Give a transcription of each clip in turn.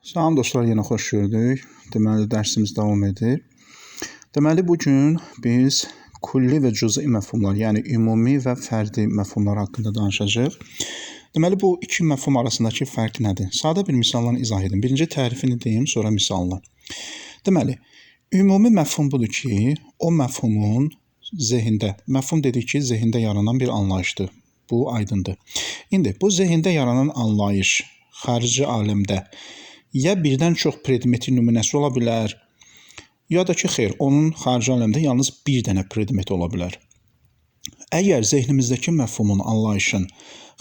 Salam dostlar, yenə xoş gördük. Deməli, dərsimiz davam edir. Deməli, bugün biz kulli və cüz'i məfhumlar, yəni ümumi və fərdi məfhumlar haqqında danışacağıq. Deməli, bu iki məfhum arasındakı fərq nədir? Sadə bir misalla izah edin. Birinci tərifini deyim, sonra misalla. Deməli, ümumi məfhum budur ki, o məfhumun zehində, məfhum dedik ki, zehində yaranan bir anlayışdır. Bu aydındır. İndi bu zehində yaranan anlayış xarici aləmdə ya birdən çox predmetin nümunəsi ola bilər, ya da ki, xeyr, onun xarici aləmdə yalnız bir dənə predmet ola bilər. Əgər zehnimizdəki məfhumun, anlayışın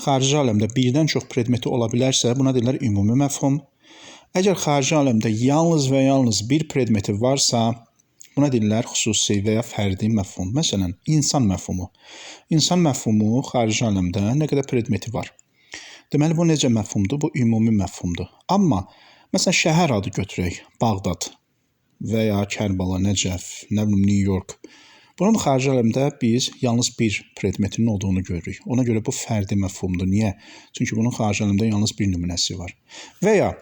xarici aləmdə birdən çox predmeti ola bilərsə, buna deyirlər ümumi məfhum. Əgər xarici aləmdə yalnız və yalnız bir predmeti varsa, buna deyirlər xüsusi və ya fərdi məfhum. Məsələn, insan məfhumu. İnsan məfhumu xarici aləmdə nə qədər predmeti var. Deməli, bu necə məfhumdur? Bu ümumi məfhumdur. Amma məsələn, şəhər adı götürək, Bağdad və ya Kərbala, Nəcəf, nə bilim, New York. Bunun xarici aləmdə biz yalnız bir predmetinin olduğunu görürük. Ona görə bu fərdi məfhumdur. Niyə? Çünki bunun xarici aləmdə yalnız bir nümunəsi var. Və ya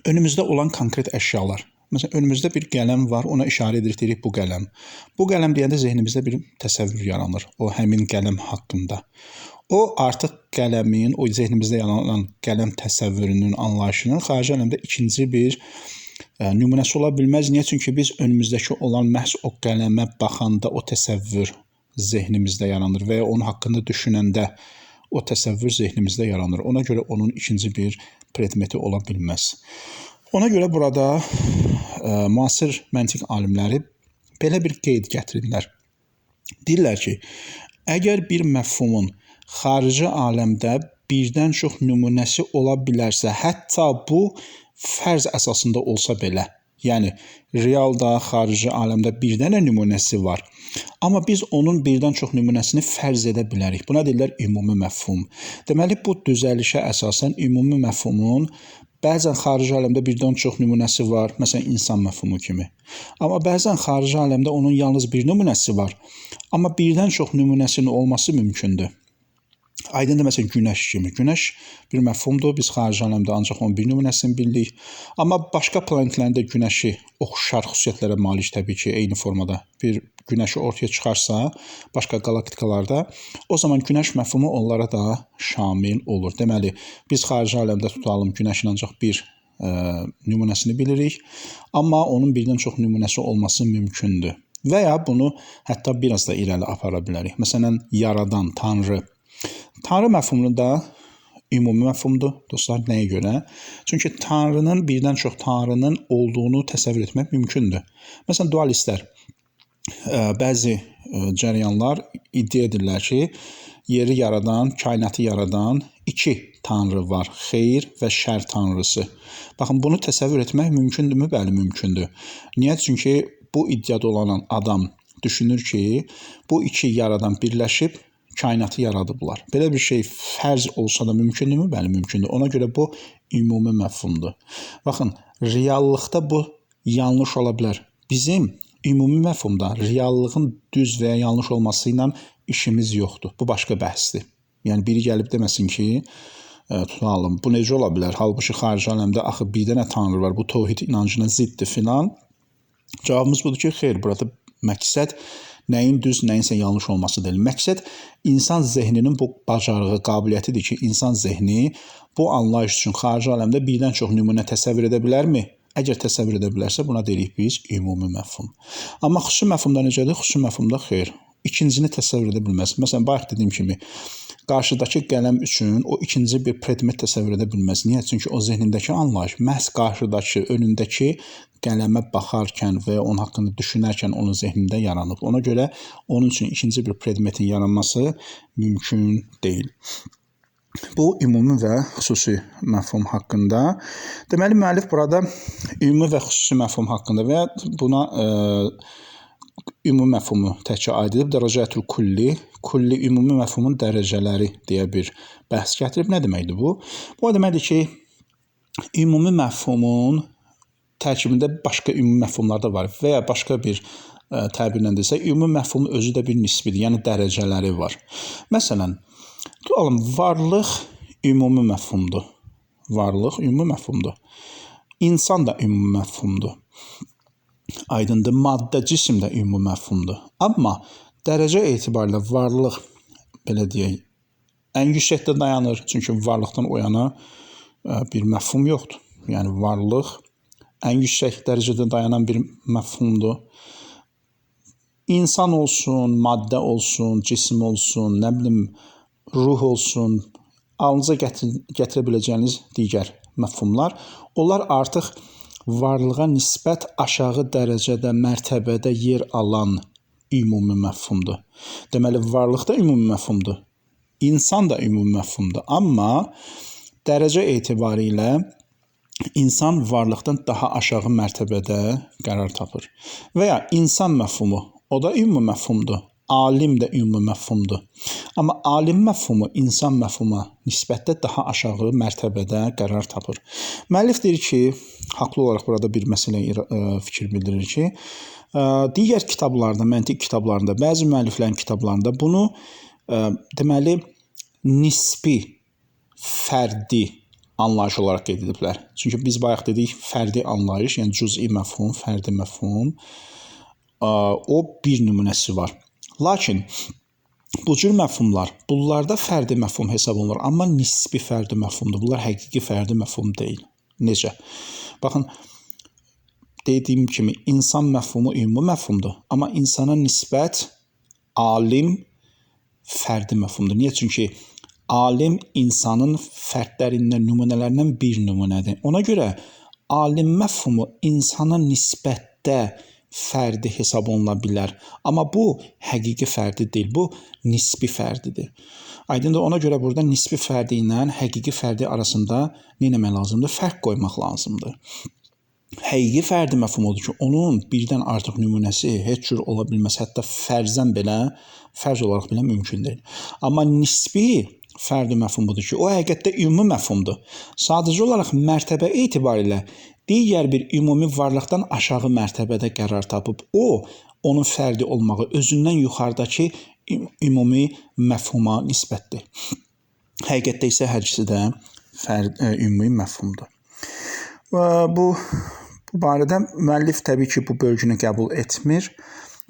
önümüzdə olan konkret əşyalar. Məsələn, önümüzdə bir qələm var, ona işarə edirik bu qələm. Bu qələm deyəndə zehnimizdə bir təsəvvür yaranır o həmin qələm haqqında. O artıq qələmin, o zehnimizdə yaranan qələm təsəvvürünün, anlayışının xarici aləmdə ikinci bir nümunəsi ola bilməz. Niyə? Çünki biz önümüzdəki olan məhz o qələmə baxanda o təsəvvür zehnimizdə yaranır və ya onun haqqında düşünəndə o təsəvvür zehnimizdə yaranır. Ona görə onun ikinci bir predmeti ola bilməz. Ona görə burada müasir məntiq alimləri belə bir qeyd gətirirlər. Deyirlər ki, əgər bir məfhumun xarici aləmdə birdən çox nümunəsi ola bilərsə, hətta bu fərz əsasında olsa belə, yəni realda, xarici aləmdə bir dənə nümunəsi var. Amma biz onun birdən çox nümunəsini fərz edə bilərik. Buna deyirlər ümumi məfhum. Deməli, bu düzəlişə əsasən ümumi məfhumun bəzən xarici aləmdə birdən çox nümunəsi var, məsələn, insan məfhumu kimi. Amma bəzən xarici aləmdə onun yalnız bir nümunəsi var, amma birdən çox nümunəsinin olması mümkündür. Aydındır, məsələn, günəş kimi. Günəş bir məfhumdur, biz xarici aləmdə ancaq onun bir nümunəsini bilirik. Amma başqa planetlərin də günəşi oxşar xüsusiyyətlərə malik təbii ki, eyni formada bir günəşi ortaya çıxarsa, başqa qalaktikalarda, o zaman günəş məfhumu onlara da şamil olur. Deməli, biz xarici aləmdə tutalım günəşin ancaq bir nümunəsini bilirik, amma onun birdən çox nümunəsi olması mümkündür. Və ya bunu hətta biraz da irəli apara bilərik. Məsələn, yaradan, Tanrı. Tanrı məfhumunu da ümumi məfhumdur, dostlar, nəyə görə? Çünki Tanrının, birdən çox Tanrının olduğunu təsəvvür etmək mümkündür. Məsələn, dualistlər, bəzi cərəyanlar iddia edirlər ki, yeri yaradan, kainatı yaradan iki Tanrı var, xeyir və şər Tanrısı. Baxın, bunu təsəvvür etmək mümkündürmü? Bəli, mümkündür. Niyə? Çünki bu iddiada olan adam düşünür ki, bu iki yaradan birləşib, kainatı yaradıblar. Belə bir şey fərz olsa da mümkündürmü? Bəli, mümkündür. Ona görə bu ümumi məfhumdur. Baxın, reallıqda bu yanlış ola bilər. Bizim ümumi məfhumda reallığın düz və ya yanlış olması ilə işimiz yoxdur. Bu başqa bəhsdir. Yəni, biri gəlib deməsin ki, tutalım, bu necə ola bilər? Halbuki xarici aləmdə axı bir dənə Tanrı var, bu təvhid inancına ziddir filan. Cavabımız budur ki, xeyr, burada məqsəd nəyin düz, nəyinsə yanlış olması deyil. Məqsəd insan zehninin bu bacarığı, qabiliyyətidir ki, insan zehni bu anlayış üçün xarici aləmdə birdən çox nümunə təsəvvür edə bilərmi? Əgər təsəvvür edə bilərsə, buna deyirik biz ümumi məfhum. Amma xüsusi məfhumda necədir? Xüsusi məfhumda xeyr. İkincini təsəvvür edə bilməz. Məsələn, bayaq dediyim kimi, qarşıdakı qələm üçün o ikinci bir predmet təsəvvür edə bilməz. Niyə? Çünki o zehnindəki anlayış məhz qarşıdakı, önündəki qələmə baxarkən və ya onun haqqında düşünərkən onun zehnində yaranıb. Ona görə onun üçün ikinci bir predmetin yaranması mümkün deyil. Bu, ümumi və xüsusi məfhum haqqında. Deməli, müəllif burada ümumi və xüsusi məfhum haqqında və ya buna ümumi məfhumu təkcə aid edib, dərəcətül kulli, kulli ümumi məfhumun dərəcələri deyə bir bəhs gətirib. Nə deməkdir bu? Bu deməkdir ki, ümumi məfhumun tərkibində başqa ümumi məfhumlar da var və ya başqa bir təbirlə desək, ümumi məfhumun özü də bir nisbidir, yəni dərəcələri var. Məsələn, tutalım, varlıq ümumi məfhumdur. Varlıq ümumi məfhumdur. İnsan da ümumi məfhumdur. Aydındır, maddə, cisim də ümumi məfhumdur. Amma dərəcə etibarilə varlıq, belə deyək, ən yüksəkdə dayanır. Çünki varlıqdan o yana bir məfhum yoxdur. Yəni varlıq ən yüksək dərəcədə dayanan bir məfhumdur. İnsan olsun, maddə olsun, cisim olsun, nə bilim, ruh olsun, ağlınıza gətirə biləcəyiniz digər məfhumlar, onlar artıq varlığa nisbət aşağı dərəcədə, mərtəbədə yer alan ümumi məfhumdur. Deməli, varlıq da ümumi məfhumdur. İnsan da ümumi məfhumdur. Amma dərəcə etibarilə insan varlıqdan daha aşağı mərtəbədə qərar tapır. Və ya insan məfhumu, o da ümumi məfhumdur. Alim də ümumi məfhumdur. Amma alim məfhumu insan məfhuma nisbətdə daha aşağı mərtəbədə qərar tapır. Müəllif deyir ki, haqlı olaraq burada bir məsələ fikir bildirir ki, digər kitablarda, məntiq kitablarında, bəzi müəlliflərin kitablarında bunu deməli nisbi, fərdi anlayış olaraq qeyd ediblər. Çünki biz bayaq dedik, fərdi anlayış, yəni cüz'i məfhum, fərdi məfhum, o bir nümunəsi var. Lakin bu cür məfhumlar, bunlarda fərdi məfhum hesab olunur, amma nisbi fərdi məfhumdur. Bunlar həqiqi fərdi məfhum deyil. Necə? Baxın, dediyim kimi, insan məfhumu ümumi məfhumdur, amma insana nisbət alim fərdi məfhumdur. Niyə? Çünki alim insanın fərdlərindən, nümunələrindən bir nümunədir. Ona görə alim məfhumu insana nisbətdə fərdi hesab oluna bilər. Amma bu həqiqi fərdi deyil, bu nisbi fərdidir. Aydındır, ona görə burada nisbi fərdi ilə həqiqi fərdi arasında nə etmək lazımdır? Fərq qoymaq lazımdır. Həqiqi fərdi məfhum odur ki, onun birdən artıq nümunəsi heç cür ola bilməz. Hətta fərzən belə, fərz olaraq belə mümkün deyil. Amma nisbi fərdi məfhum budur ki, o həqiqətdə ümumi məfhumdur. Sadəcə olaraq mərtəbə etibarilə digər bir ümumi varlıqdan aşağı mərtəbədə qərar tapıb, onun fərdi olmağı özündən yuxarıdakı ümumi məfhuma nisbətdir. Həqiqətdə isə hər ikisi də ümumi məfhumdur. Bu barədə müəllif təbii ki, bu bölgünü qəbul etmir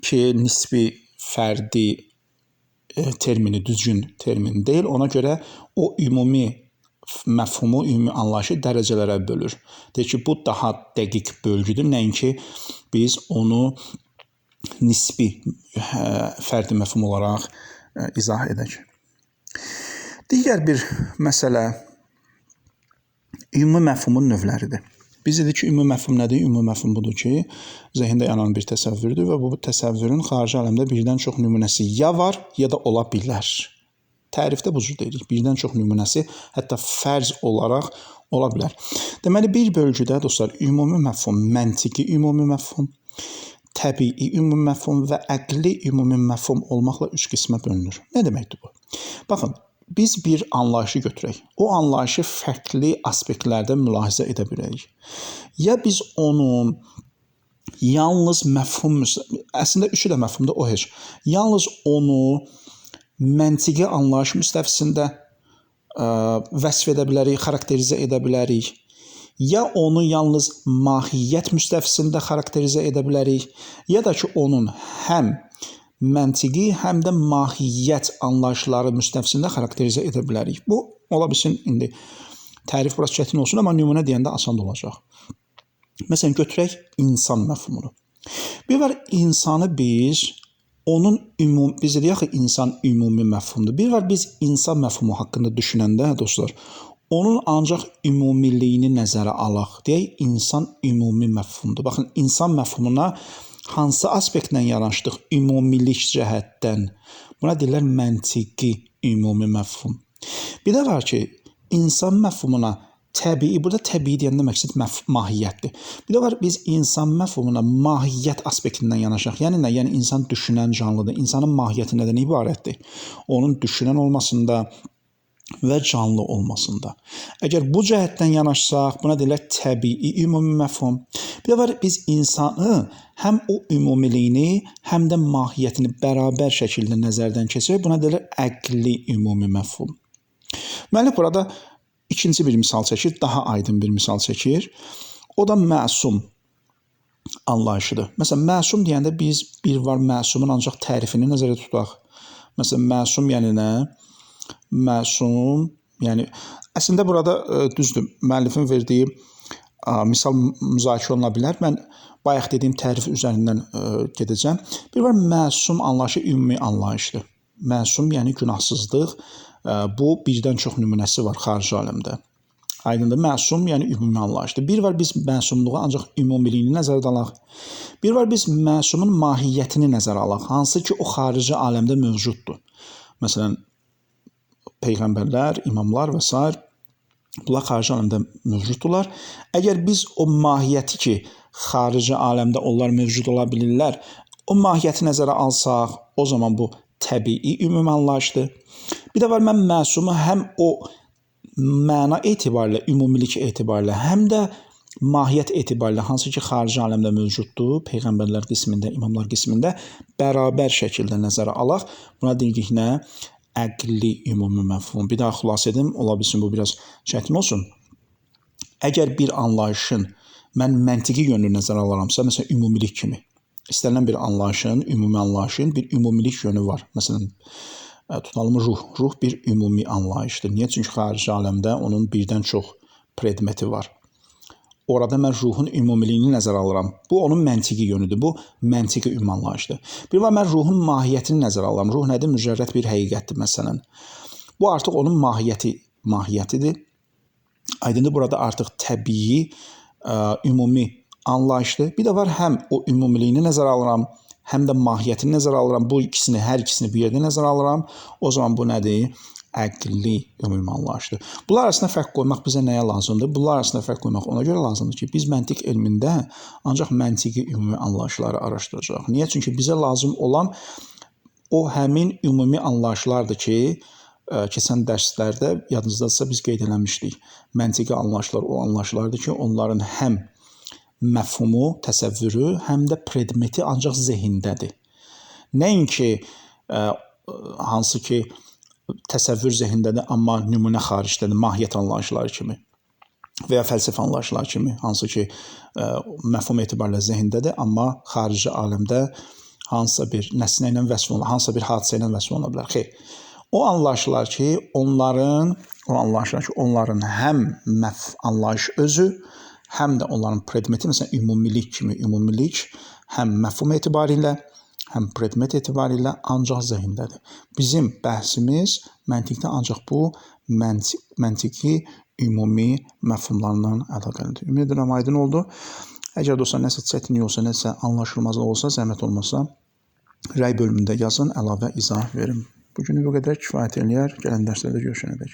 ki, nisbi fərdi termini düzgün termin deyil. Ona görə o ümumi məfhumu, ümumi anlayışı dərəcələrə bölür. Deyir ki, bu daha dəqiq bölgüdür, nəinki biz onu nisbi fərdi məfhum olaraq izah edək. Digər bir məsələ ümumi məfhumun növləridir. Biz dedik ki, ümumi məfhum nədir? Ümumi məfhum budur ki, zəhində yanan bir təsəvvürdür və bu təsəvvürün xarici aləmdə birdən çox nümunəsi ya var, ya da ola bilər. Tərifdə bu cür deyirik. Birdən çox nümunəsi hətta fərz olaraq ola bilər. Deməli, bir bölgüdə dostlar, ümumi məfhum, məntiqi ümumi məfhum, təbii ümumi məfhum və əqli ümumi məfhum olmaqla üç qismə bölünür. Nə deməkdir bu? Baxın, biz bir anlayışı götürək. O anlayışı fərqli aspektlərdə mülahizə edə bilərik. Ya biz onu yalnız məfhum, əslində üçü də məfhumdur, o heç. Yalnız onu məntiqi anlayış müstəvisində vəsf edə bilərik, xarakterizə edə bilərik. Ya onu yalnız mahiyyət müstəvisində xarakterizə edə bilərik, ya da ki, onun həm məntiqi, həm də mahiyyət anlayışları müstəvisində xarakterizə edə bilərik. Bu, ola bilsin, indi tərif biraz çətin olsun, amma nümunə deyəndə asan olacaq. Məsələn, götürək insan məfhumunu. Bir var, insanı biz biz dedik axı, insan ümumi məfhumdur. Bir var, biz insan məfhumu haqqında düşünəndə, dostlar, onun ancaq ümumiliyini nəzərə alaq. Deyək, insan ümumi məfhumdur. Baxın, insan məfhumuna hansı aspektlə yanaşdıq ümumilik cəhətdən? Buna deyirlər məntiqi ümumi məfhum. Bir də var ki, insan məfhumuna təbii, burada təbii deyəndə məqsəd mahiyyətdir. Bir də var, biz insan məfhumuna mahiyyət aspektindən yanaşaq. Yəni nə? Yəni insan düşünən canlıdır. İnsanın mahiyyəti nədən ibarətdir? Onun düşünən olmasında və canlı olmasında. Əgər bu cəhətdən yanaşsaq, buna deyirlər təbii ümumi məfhum. Bir də var, biz insanı həm o ümumiliyini, həm də mahiyyətini bərabər şəkildə nəzərdən keçirək. Buna deyirlər əqli ümumi məfhum. Müəllif burada İkinci bir misal çəkir, daha aydın bir misal çəkir. O da məsum anlayışıdır. Məsələn, məsum deyəndə biz bir var məsumun ancaq tərifini nəzərdə tutaq. Məsələn, məsum yəni nə? Məsum, yəni əslində burada düzdür, müəllifin verdiyi misal müzakirə oluna bilər. Mən bayaq dediyim tərif üzərindən gedəcəm. Bir var məsum anlayışı ümumi anlayışdır. Məsum yəni günahsızlıq. Bu birdən çox nümunəsi var xarici aləmdə. Aydındır, məsum yəni ümumi anlayışdır. Bir var biz məsumluğu ancaq ümumiliyini nəzərdə alaq. Bir var biz məsumun mahiyyətini nəzərə alaq, hansı ki o xarici aləmdə mövcuddur. Məsələn, peyğəmbərlər, imamlar və s. bunlar xarici aləmdə mövcuddurlar. Əgər biz o mahiyyəti ki, xarici aləmdə onlar mövcud ola bilirlər, o mahiyyəti nəzərə alsaq, o zaman bu təbii ümumi anlayışdır. Bir də var mən məsumu həm o məna etibarilə, ümumilik etibarilə, həm də mahiyyət etibarilə, hansı ki xarici aləmdə mövcuddur, peyğəmbərlər qismində, imamlar qismində bərabər şəkildə nəzərə alaq. Buna deyirik nə? Əqli ümumi məfhum. Bir daha xülasə edim, ola bilsin bu biraz çətin olsun. Əgər bir anlayışın mən məntiqi yönünü nəzərə alaramsa, məsələn, ümumilik kimi, istənilən bir anlayışın, ümumi anlayışın bir ümumilik yönü var. Məsələn, tutalım ruh. Ruh bir ümumi anlayışdır. Niyə? Çünki xarici aləmdə onun birdən çox predmeti var. Orada mən ruhun ümumiliyini nəzərə alıram. Bu onun məntiqi yönüdür. Bu məntiqi ümumi anlayışdır. Bir var mən ruhun mahiyyətini nəzərə alıram. Ruh nədir? Mücərrəd bir həqiqətdir məsələn. Bu artıq onun mahiyyətidir. Aydındır, burada artıq təbii, ümumi anlayışdır. Bir də var həm o ümumiliyini nəzərə alıram, həm də mahiyyətini nəzərə alıram. Bu ikisini, hər ikisini bir yerdə nəzərə alıram. O zaman bu nədir? Əqli ümumi anlayışdır. Bunlar arasında fərq qoymaq bizə nəyə lazımdır? Bunlar arasında fərq qoymaq ona görə lazımdır ki, biz məntiq elmində ancaq məntiqi ümumi anlayışları araşdıracağıq. Niyə? Çünki bizə lazım olan o həmin ümumi anlayışlardır ki, keçən dərslərdə yadınızdadırsa biz qeyd eləmişdik. Məntiqi anlayışlar o anlayışlardır ki, onların həm məfhumu, təsəvvürü, həm də predmeti ancaq zehindədir. Nəinki hansı ki təsəvvür zehindədir, amma nümunə xaricdədir, mahiyyət anlayışları kimi və ya fəlsəfə anlayışları kimi, hansı ki məfhum etibarilə zehindədir, amma xarici aləmdə hansısa bir nəsnə ilə vəsf olunur, hansısa bir hadisə ilə vəsf oluna bilər. Xeyr. O anlayışlar ki, onların həm anlayış özü, həm də onların predmeti, məsələn, ümumilik kimi, ümumilik həm məfhum etibarilə, həm predmet etibarilə ancaq zehindədir. Bizim bəhsimiz məntiqdə ancaq bu məntiqi ümumi məfhumlarla əlaqəlidir. Ümid edirəm aydın oldu. Əgər dostlar nəsə çətinlik olsa, nəsə anlaşılmazlıq olsa, zəhmət olmasa rəy bölümündə yazın, əlavə izah verin. Bugünü bu qədər kifayət eləyər. Gələn dərslərdə görüşənədək.